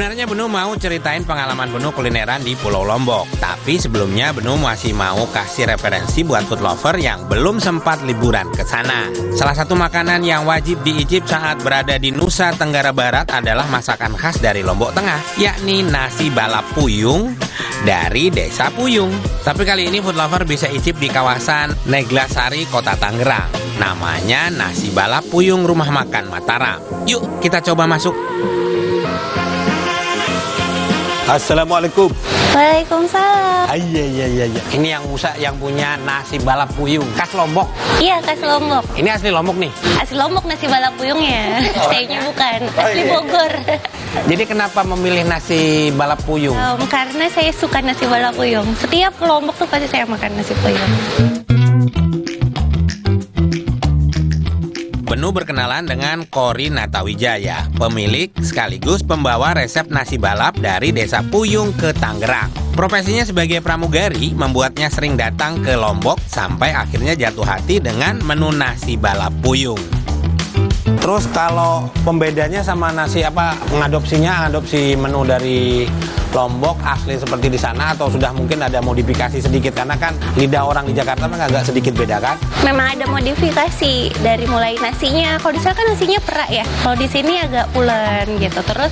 Sebenarnya Benu mau ceritain pengalaman Benu kulineran di Pulau Lombok. Tapi sebelumnya Benu masih mau kasih referensi buat food lover yang belum sempat liburan ke sana. Salah satu makanan yang wajib diicip saat berada di Nusa Tenggara Barat adalah masakan khas dari Lombok Tengah, yakni nasi balap puyung dari Desa Puyung. Tapi kali ini food lover bisa icip di kawasan Neglasari, Kota Tangerang. Namanya nasi balap puyung Rumah Makan Mataram. Yuk kita coba masuk. Assalamualaikum. Waalaikumsalam. Iya. Ini yang Musa yang punya nasi balap puyung khas Lombok. Iya, khas Lombok. Ini asli Lombok nih. Asli Lombok nasi balap puyungnya. Kayaknya bukan. Asli Bogor. Jadi kenapa memilih nasi balap puyung? Karena saya suka nasi balap puyung. Setiap ke Lombok tuh pasti saya makan nasi puyung. Benu berkenalan dengan Kori Natawijaya, pemilik sekaligus pembawa resep nasi balap dari Desa Puyung ke Tangerang. Profesinya sebagai pramugari membuatnya sering datang ke Lombok sampai akhirnya jatuh hati dengan menu nasi balap puyung. Terus kalau pembedanya sama nasi adopsi menu dari Lombok asli seperti di sana atau sudah mungkin ada modifikasi sedikit, karena kan lidah orang di Jakarta kan agak sedikit beda kan? Memang ada modifikasi dari mulai nasinya. Kalau di sana kan nasinya perak ya. Kalau di sini agak pulen gitu. Terus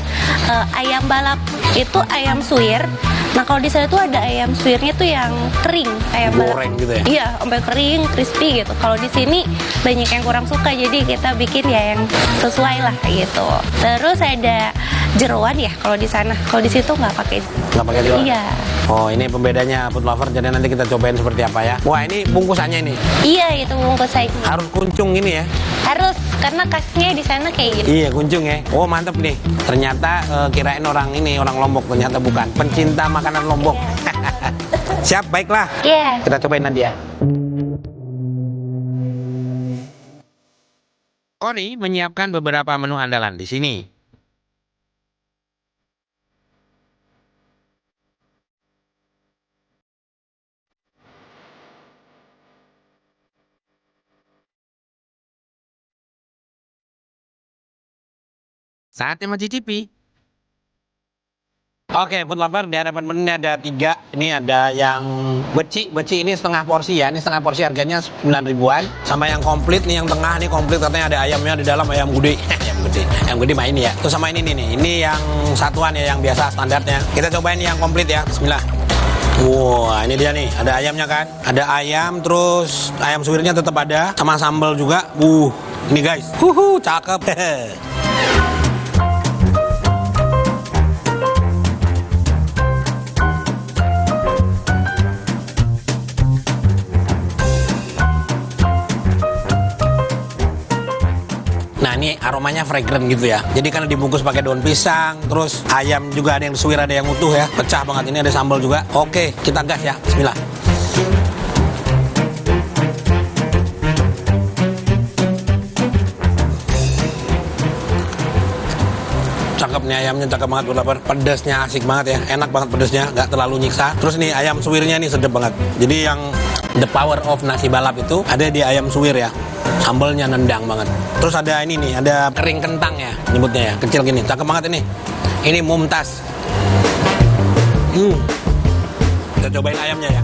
ayam balap itu ayam suwir. Nah kalau di sana tuh ada ayam suwirnya tuh yang kering, ayam goreng balap. Gitu ya? Iya, sampai kering, crispy gitu. Kalau di sini banyak yang kurang suka, jadi kita bikin ya yang sesuai lah gitu. Terus ada jeroan ya kalau di sana. Kalau di situ nggak pakai. Nggak pakai jeroan? Iya. Oh, ini pembedanya food lover. Jadi nanti kita cobain seperti apa ya. Wah, ini bungkusannya ini. Iya, itu bungkus saya. Harus kuncung ini ya. Harus, karena khasnya di sana kayak gitu. Iya, kuncung ya. Oh, mantep nih. Ternyata kirain orang Lombok, ternyata bukan. Pencinta makanan Lombok. Iya. Siap, baiklah. Iya. Kita cobain nanti ya. Kori menyiapkan beberapa menu andalan di sini. Saatnya mencicipi. Oke, food lover, di hadapan menunya ada 3. Ini ada yang beci ini setengah porsi ya. Ini setengah porsi harganya 9 ribuan. Sama yang komplit nih, yang tengah nih komplit, katanya ada ayamnya di dalam, ayam gede. Ayam gede mah ini ya. Terus sama ini nih. Ini yang satuan ya, yang biasa standarnya. Kita cobain yang komplit ya. Bismillah. Wah, ini dia nih. Ada ayamnya kan? Ada ayam, terus ayam suwirnya tetap ada, sama sambal juga. Ini guys. Cakep. Nah, ini aromanya fragrant gitu ya. Jadi karena dibungkus pakai daun pisang, terus ayam juga ada yang suwir, ada yang utuh ya. Pecah banget. Ini ada sambal juga. Oke, kita gas ya. Bismillah. Cakep nih ayamnya, cakep banget. Pedasnya asik banget ya. Enak banget pedasnya, nggak terlalu nyiksa. Terus nih ayam suwirnya nih sedap banget. Jadi yang the power of nasi balap itu ada di ayam suwir ya. Sambalnya nendang banget. Terus ada ini nih, ada kering kentang ya, nyebutnya ya, kecil gini, cakep banget ini. Ini Mumtaz. Kita cobain ayamnya ya.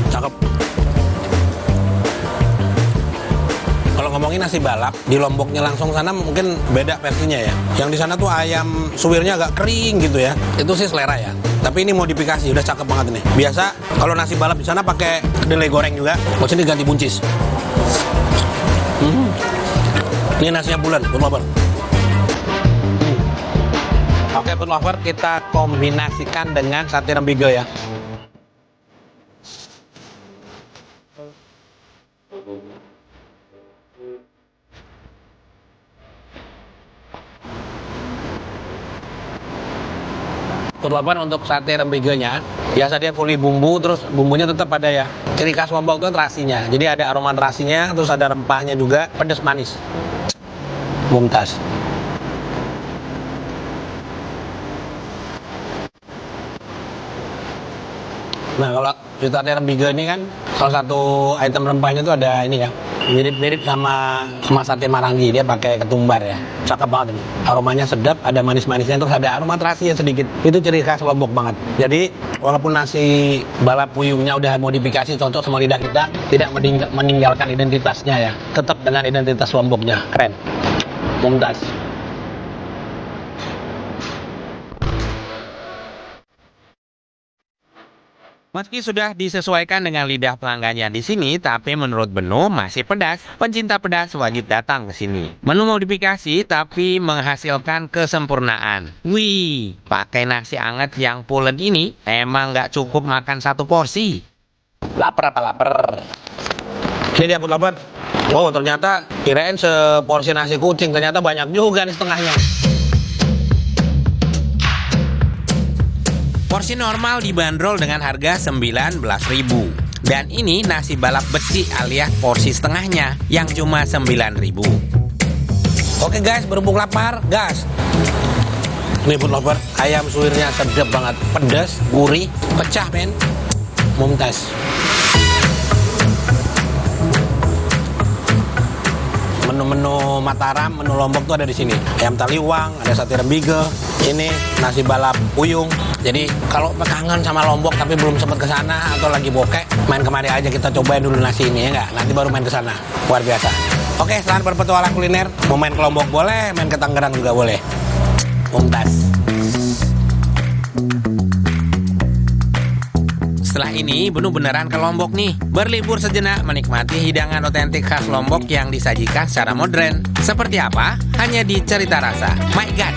Cakep. Kalau ngomongin nasi balap di Lomboknya langsung sana mungkin beda versinya ya. Yang di sana tuh ayam suwirnya agak kering gitu ya. Itu sih selera ya. Tapi ini modifikasi, udah cakep banget nih. Biasa kalau nasi balap di sana pakai kedelai goreng juga. Mau sini ganti buncis. Ini nasinya bulan, food lover. Oke, food lover, kita kombinasikan dengan sate rembige ya. Food lover, untuk sate rembigenya biasa dia fully bumbu, terus bumbunya tetap ada ya. Ciri khas Lombok itu terasinya. Jadi ada aroma terasinya, terus ada rempahnya juga, pedas manis. Mumtaz. Nah, kalau sate rembige ini kan salah satu item rempahnya itu ada ini ya. Mirip-mirip sama sate Marangi, dia pakai ketumbar ya. Cakep banget ini. Aromanya sedap, ada manis-manisnya, terus ada aroma terasi sedikit. Itu ciri khas Lombok banget. Jadi walaupun nasi balap puyungnya udah modifikasi cocok sama lidah kita, tidak meninggalkan identitasnya ya. Tetap dengan identitas Lomboknya. Keren. Mumtaz. Meski sudah disesuaikan dengan lidah pelanggannya di sini, tapi menurut Benu masih pedas. Pencinta pedas wajib datang ke sini. Menu modifikasi tapi menghasilkan kesempurnaan. Wih, pakai nasi anget yang pulen ini emang nggak cukup makan satu porsi. Lapar apa lapar? Ini dia lapar. Oh ternyata kirain seporsi nasi kucing, ternyata banyak juga nih setengahnya. Porsi normal dibanderol dengan harga 19.000. Dan ini nasi balap beci alias porsi setengahnya yang cuma 9.000. Oke guys, berhubung lapar, gas. Nih food lover, ayam suwirnya sedap banget, pedas, gurih, pecah men, mumtaz. Menu-menu Mataram, menu Lombok tuh ada di sini. Ayam taliwang, ada sate rembige, ini nasi balap puyung. Jadi kalau kangen sama Lombok tapi belum sempat ke sana atau lagi bokek, main kemari aja kita cobain dulu nasi ini ya nggak? Nanti baru main ke sana. Luar biasa. Oke, selamat berpetualang kuliner. Mau main ke Lombok boleh, main ke Tangerang juga boleh. Mumtaz. Setelah ini, Benu beneran ke Lombok nih. Berlibur sejenak menikmati hidangan otentik khas Lombok yang disajikan secara modern. Seperti apa? Hanya di Cerita Rasa. My God,